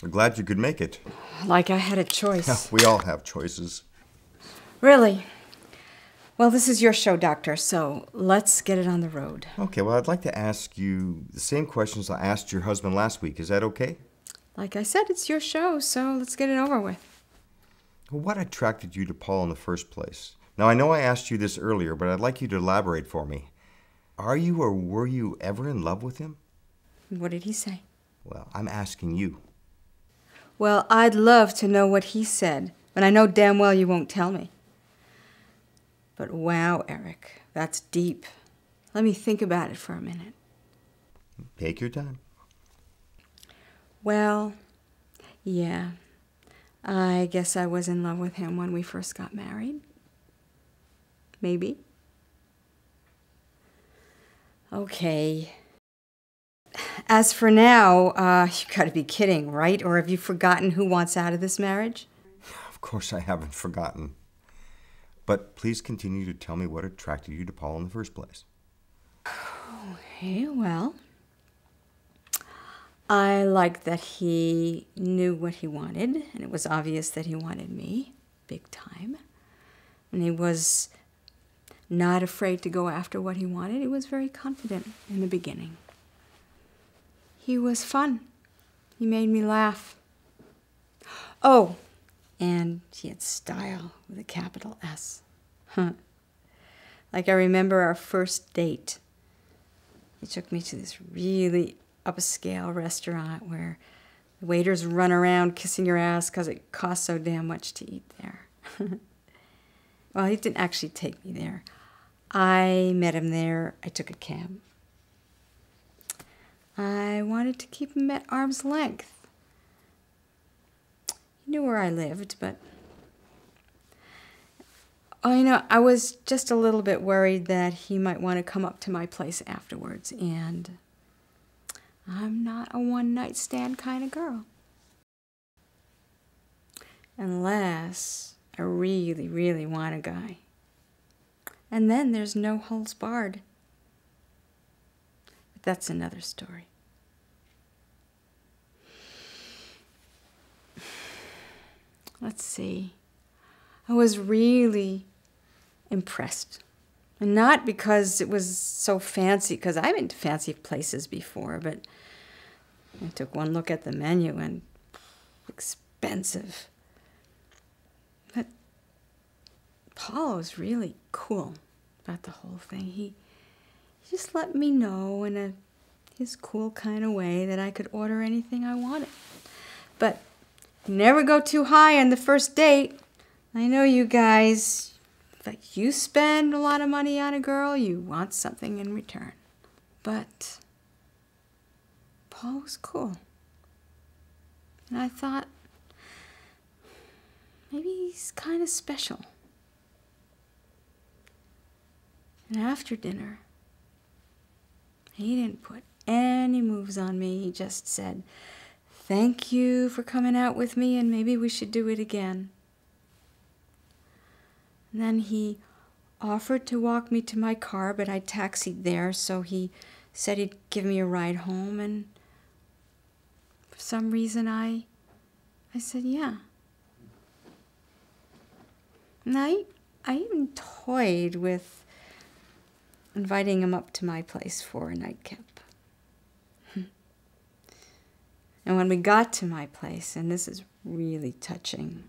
I'm glad you could make it. Like I had a choice. We all have choices. Really? Well, this is your show, Doctor, so let's get it on the road. Okay, well, I'd like to ask you the same questions I asked your husband last week. Is that okay? Like I said, it's your show, so let's get it over with. What attracted you to Paul in the first place? Now, I know I asked you this earlier, but I'd like you to elaborate for me. Are you or were you ever in love with him? What did he say? Well, I'm asking you. Well, I'd love to know what he said, but I know damn well you won't tell me. But wow, Eric, that's deep. Let me think about it for a minute. Take your time. Well, yeah. I guess I was in love with him when we first got married. Maybe. Okay. As for now, you gotta be kidding, right? Or have you forgotten who wants out of this marriage? Of course I haven't forgotten. But please continue to tell me what attracted you to Paul in the first place. Okay, well, I liked that he knew what he wanted, and it was obvious that he wanted me, big time. And he was not afraid to go after what he wanted. He was very confident in the beginning. He was fun. He made me laugh. Oh, and he had style with a capital S. Like I remember our first date. He took me to this really upscale restaurant where the waiters run around kissing your ass because it costs so damn much to eat there. Well, he didn't actually take me there. I met him there. I took a cab. I wanted to keep him at arm's length. He knew where I lived, but... Oh, you know, I was just a little bit worried that he might want to come up to my place afterwards, and I'm not a one-night stand kind of girl. Unless I really, really want a guy. And then there's no holds barred. But that's another story. Let's see. I was really impressed. And not because it was so fancy, because I've been to fancy places before, but I took one look at the menu and expensive. But Paul was really cool about the whole thing. He just let me know in his cool kind of way that I could order anything I wanted. But never go too high on the first date. I know you guys, if you spend a lot of money on a girl, you want something in return. But Paul was cool. And I thought, maybe he's kind of special. And after dinner, he didn't put any moves on me. He just said, "Thank you for coming out with me, and maybe we should do it again." And then he offered to walk me to my car, but I taxied there, so he said he'd give me a ride home, and for some reason I said yeah. And I even toyed with inviting him up to my place for a nightcap. And when we got to my place, and this is really touching,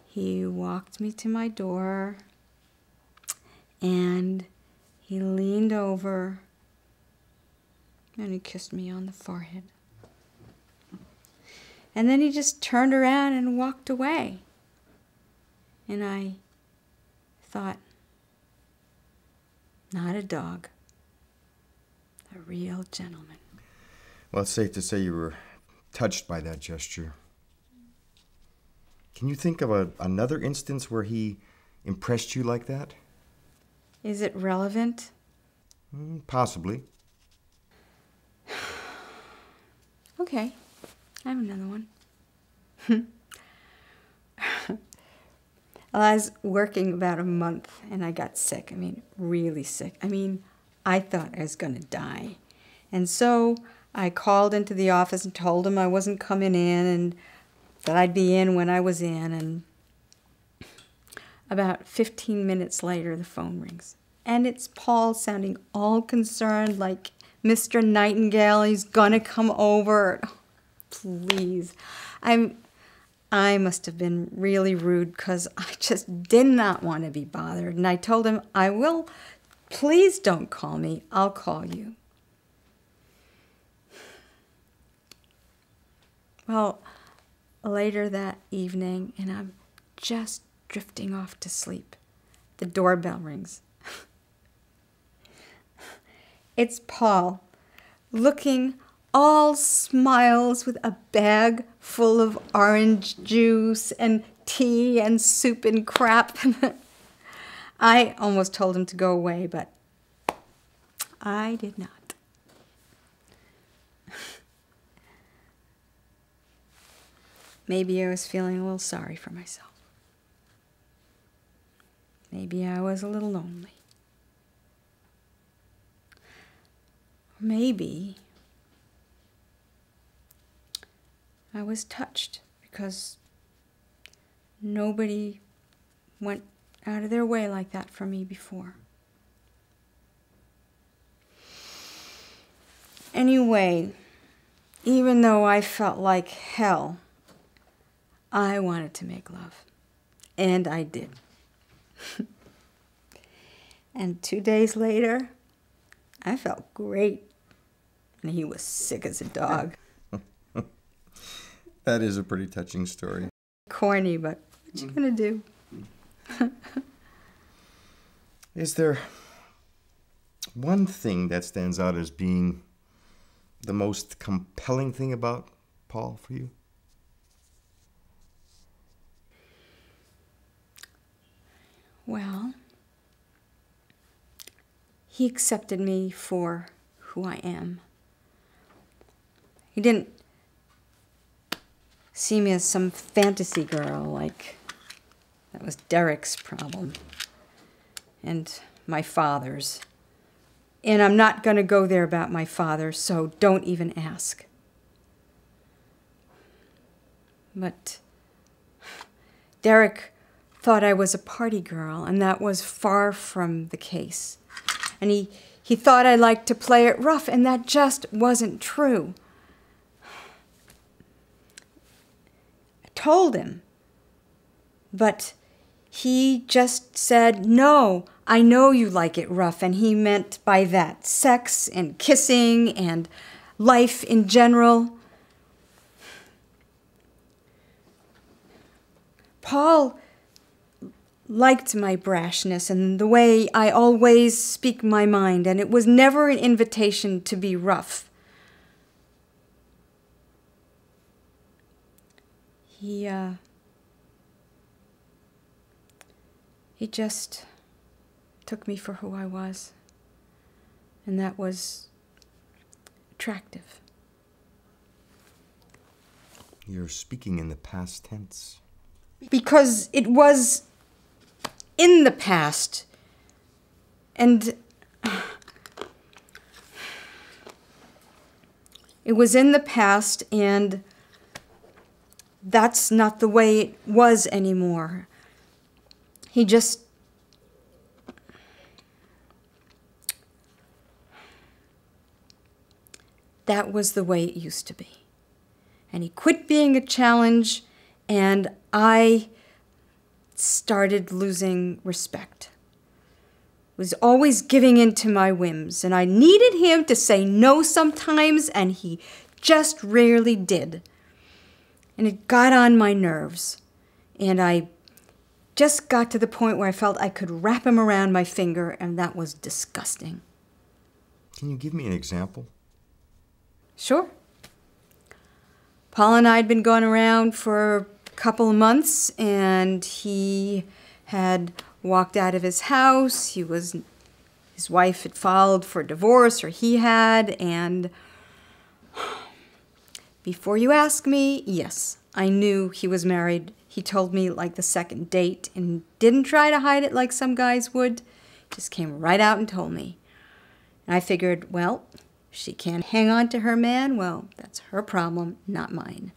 he walked me to my door, and he leaned over, and he kissed me on the forehead. And then he just turned around and walked away. And I thought, not a dog, a real gentleman. Well, it's safe to say you were touched by that gesture. Can you think of another instance where he impressed you like that? Is it relevant? Possibly. Okay, I have another one. Well, I was working about a month and I got sick. I mean, really sick. I mean, I thought I was going to die. And so I called into the office and told him I wasn't coming in and that I'd be in when I was in. And about 15 minutes later, the phone rings. And it's Paul sounding all concerned, like Mr. Nightingale, he's gonna come over. Please. I must have been really rude because I just did not want to be bothered. And I told him, I will, please don't call me, I'll call you. Well, later that evening, and I'm just drifting off to sleep, the doorbell rings. It's Paul, looking all smiles with a bag full of orange juice and tea and soup and crap. I almost told him to go away, but I did not. Maybe I was feeling a little sorry for myself. Maybe I was a little lonely. Maybe I was touched because nobody went out of their way like that for me before. Anyway, even though I felt like hell, I wanted to make love. And I did. And 2 days later, I felt great. And he was sick as a dog. That is a pretty touching story. Corny, but what you gonna do? Is there one thing that stands out as being the most compelling thing about Paul for you? Well, he accepted me for who I am. He didn't see me as some fantasy girl, like that was Derek's problem and my father's. And I'm not going to go there about my father, so don't even ask. But Derek thought I was a party girl, and that was far from the case. And he thought I liked to play it rough, and that just wasn't true. I told him, but he just said, no, I know you like it rough, and he meant by that sex and kissing and life in general. Paul liked my brashness and the way I always speak my mind, and it was never an invitation to be rough. He just took me for who I was, and that was attractive. You're speaking in the past tense. Because it was in the past, and it was in the past, and that's not the way it was anymore. He just that was the way it used to be. And he quit being a challenge, and I started losing respect. Was always giving in to my whims, and I needed him to say no sometimes, and he just rarely did. And it got on my nerves, and I just got to the point where I felt I could wrap him around my finger, and that was disgusting. Can you give me an example? Sure. Paul and I had been going around for a couple of months, and he had walked out of his house. His wife had filed for divorce, or he had, and before you ask me, yes, I knew he was married. He told me like the second date and didn't try to hide it like some guys would. Just came right out and told me. And I figured, well, If she can't hang on to her man, well, that's her problem, not mine.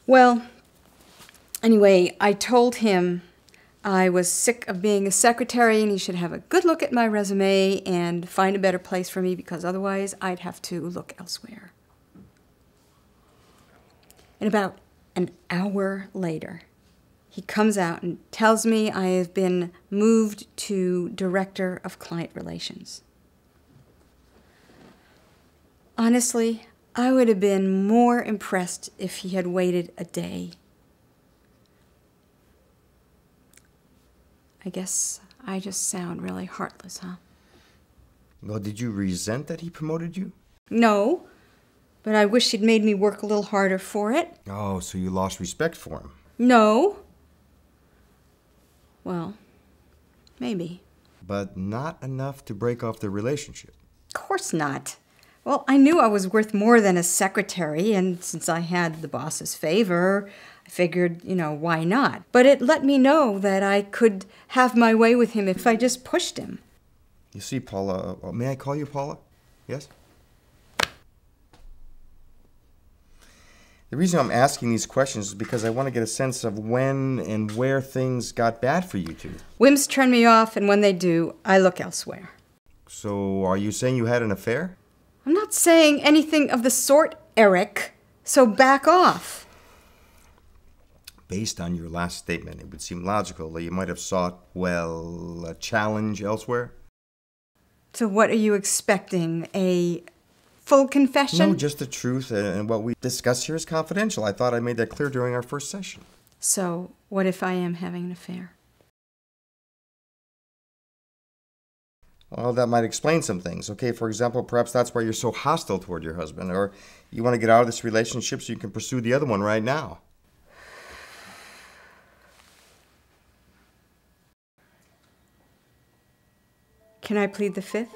Well, anyway, I told him I was sick of being a secretary and he should have a good look at my resume and find a better place for me because otherwise I'd have to look elsewhere. And about an hour later, he comes out and tells me I have been moved to Director of Client Relations. Honestly, I would have been more impressed if he had waited a day. I guess I just sound really heartless, huh? Well, did you resent that he promoted you? No, but I wish he'd made me work a little harder for it. Oh, so you lost respect for him. No. Well, maybe. But not enough to break off the relationship. Of course not. Well, I knew I was worth more than a secretary, and since I had the boss's favor, I figured, why not? But it let me know that I could have my way with him if I just pushed him. You see, Paula, may I call you Paula? Yes? The reason I'm asking these questions is because I want to get a sense of when and where things got bad for you two. Whims turn me off, and when they do, I look elsewhere. So, are you saying you had an affair? I'm not saying anything of the sort, Eric, so back off. Based on your last statement, it would seem logical that you might have sought, a challenge elsewhere? So what are you expecting, a full confession? No, just the truth, and what we discuss here is confidential. I thought I made that clear during our first session. So what if I am having an affair? Well, that might explain some things. Okay, for example, perhaps that's why you're so hostile toward your husband, or you want to get out of this relationship so you can pursue the other one right now. Can I plead the fifth?